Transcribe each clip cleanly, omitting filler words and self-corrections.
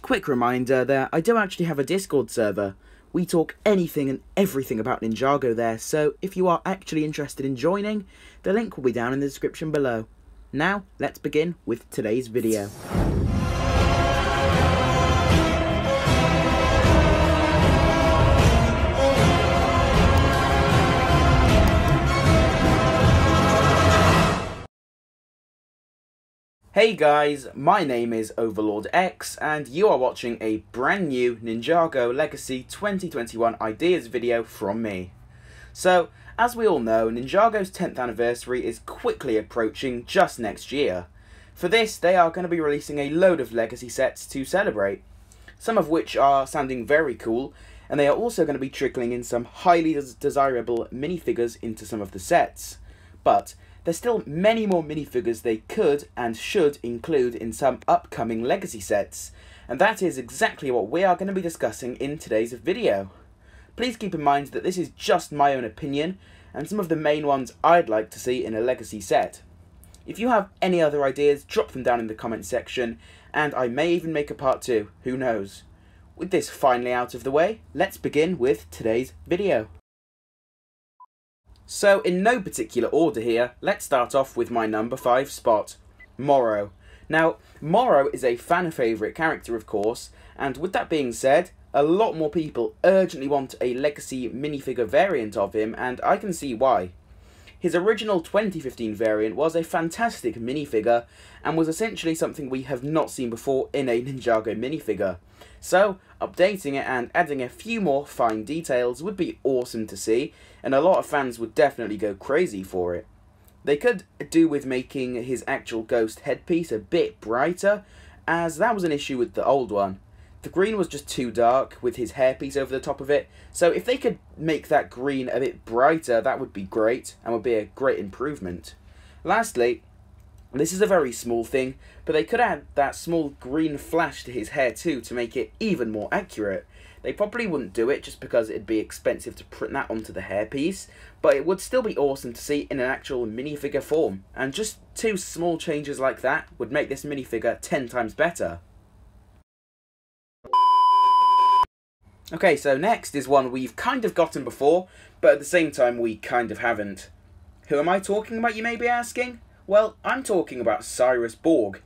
Quick reminder that I do actually have a Discord server. We talk anything and everything about Ninjago there, so if you are actually interested in joining, the link will be down in the description below. Now, let's begin with today's video. Hey guys, my name is Overlord X, and you are watching a brand new Ninjago Legacy 2021 ideas video from me. So, as we all know, Ninjago's 10th anniversary is quickly approaching just next year. For this, they are going to be releasing a load of Legacy sets to celebrate, some of which are sounding very cool, and they are also going to be trickling in some highly desirable minifigures into some of the sets. But there's still many more minifigures they could and should include in some upcoming Legacy sets, and that is exactly what we are going to be discussing in today's video. Please keep in mind that this is just my own opinion, and some of the main ones I'd like to see in a Legacy set. If you have any other ideas, drop them down in the comment section, and I may even make a part 2, who knows. With this finally out of the way, let's begin with today's video. So, in no particular order here, let's start off with my number 5 spot, Morrow. Now, Morrow is a fan favourite character, of course, and with that being said, a lot more people urgently want a Legacy minifigure variant of him, and I can see why. His original 2015 variant was a fantastic minifigure, and was essentially something we have not seen before in a Ninjago minifigure. So, updating it and adding a few more fine details would be awesome to see, and a lot of fans would definitely go crazy for it. They could do with making his actual ghost headpiece a bit brighter, as that was an issue with the old one. The green was just too dark with his hairpiece over the top of it, so if they could make that green a bit brighter, that would be great, and would be a great improvement. Lastly, this is a very small thing, but they could add that small green flash to his hair too to make it even more accurate. They probably wouldn't do it just because it'd be expensive to print that onto the hairpiece, but it would still be awesome to see in an actual minifigure form, and just 2 small changes like that would make this minifigure 10 times better. Okay, so next is one we've kind of gotten before, but at the same time we kind of haven't. Who am I talking about, you may be asking? Well, I'm talking about Cyrus Borg.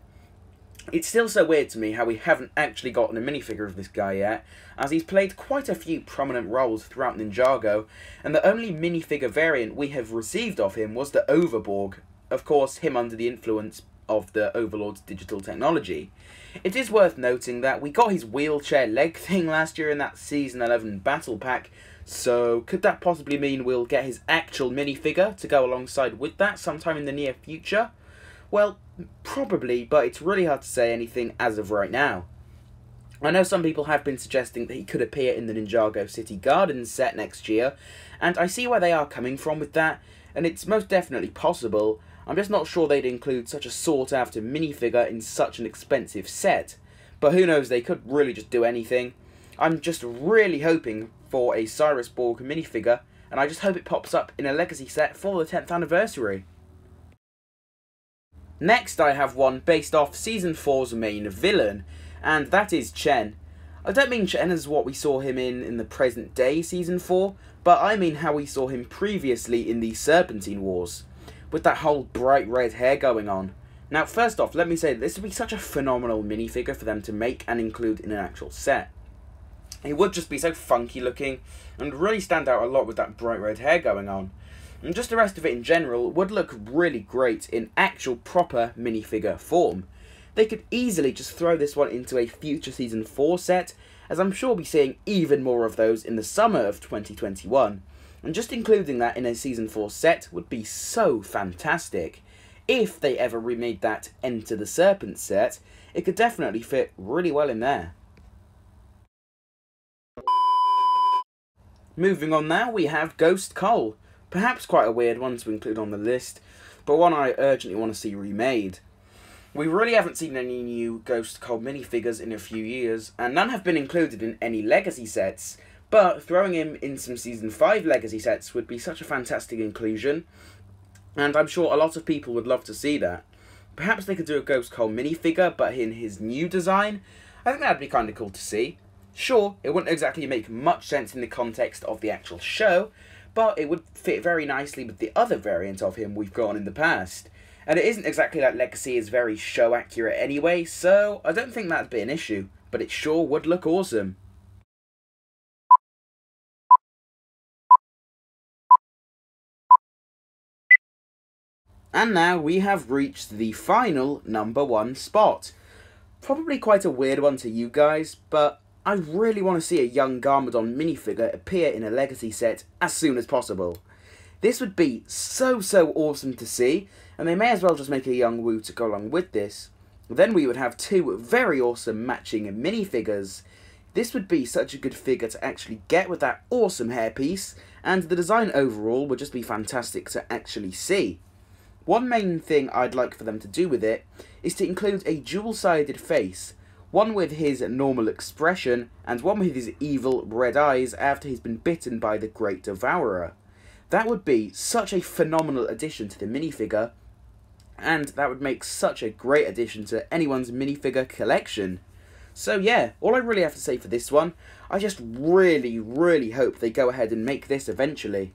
It's still so weird to me how we haven't actually gotten a minifigure of this guy yet, as he's played quite a few prominent roles throughout Ninjago, and the only minifigure variant we have received of him was the Overborg, of course him under the influence of the Overlord's digital technology. It is worth noting that we got his wheelchair leg thing last year in that Season 11 battle pack, so could that possibly mean we'll get his actual minifigure to go alongside with that sometime in the near future? Well, probably, but it's really hard to say anything as of right now. I know some people have been suggesting that he could appear in the Ninjago City Gardens set next year, and I see where they are coming from with that, and it's most definitely possible. I'm just not sure they'd include such a sought-after minifigure in such an expensive set. But who knows, they could really just do anything. I'm just really hoping for a Cyrus Borg minifigure, and I just hope it pops up in a Legacy set for the 10th anniversary. Next I have one based off Season 4's main villain, and that is Chen. I don't mean Chen as what we saw him in the present day Season 4, but I mean how we saw him previously in the Serpentine Wars, with that whole bright red hair going on. Now, first off, let me say that this would be such a phenomenal minifigure for them to make and include in an actual set. It would just be so funky looking, and really stand out a lot with that bright red hair going on. And just the rest of it in general would look really great in actual proper minifigure form. They could easily just throw this one into a future Season 4 set, as I'm sure we'll be seeing even more of those in the summer of 2021. And just including that in a Season 4 set would be so fantastic. If they ever remade that Enter the Serpent set, it could definitely fit really well in there. Moving on now, we have Ghost Cole. Perhaps quite a weird one to include on the list, but one I urgently want to see remade. We really haven't seen any new Ghost Cole minifigures in a few years, and none have been included in any Legacy sets, but throwing him in some Season 5 Legacy sets would be such a fantastic inclusion, and I'm sure a lot of people would love to see that. Perhaps they could do a Ghost Cole minifigure, but in his new design. I think that'd be kind of cool to see. Sure, it wouldn't exactly make much sense in the context of the actual show, but it would fit very nicely with the other variant of him we've gotten in the past. And it isn't exactly like Legacy is very show accurate anyway, so I don't think that'd be an issue, but it sure would look awesome. And now we have reached the final #1 spot. Probably quite a weird one to you guys, but I really want to see a young Garmadon minifigure appear in a Legacy set as soon as possible. This would be so awesome to see, and they may as well just make a young Wu to go along with this. Then we would have two very awesome matching minifigures. This would be such a good figure to actually get with that awesome hairpiece, and the design overall would just be fantastic to actually see. One main thing I'd like for them to do with it is to include a dual-sided face, one with his normal expression and one with his evil red eyes after he's been bitten by the Great Devourer. That would be such a phenomenal addition to the minifigure, and that would make such a great addition to anyone's minifigure collection. So yeah, all I really have to say for this one, I just really hope they go ahead and make this eventually.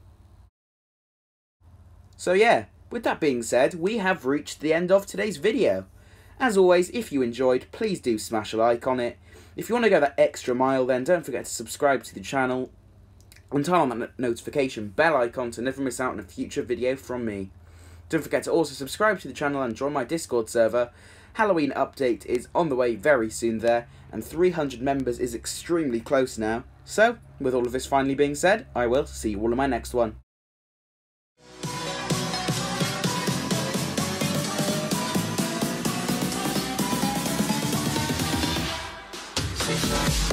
So yeah, with that being said, we have reached the end of today's video. As always, if you enjoyed, please do smash a like on it. If you want to go that extra mile, then don't forget to subscribe to the channel and turn on that notification bell icon to never miss out on a future video from me. Don't forget to also subscribe to the channel and join my Discord server. Halloween update is on the way very soon there, and 300 members is extremely close now. So, with all of this finally being said, I will see you all in my next one. Bye.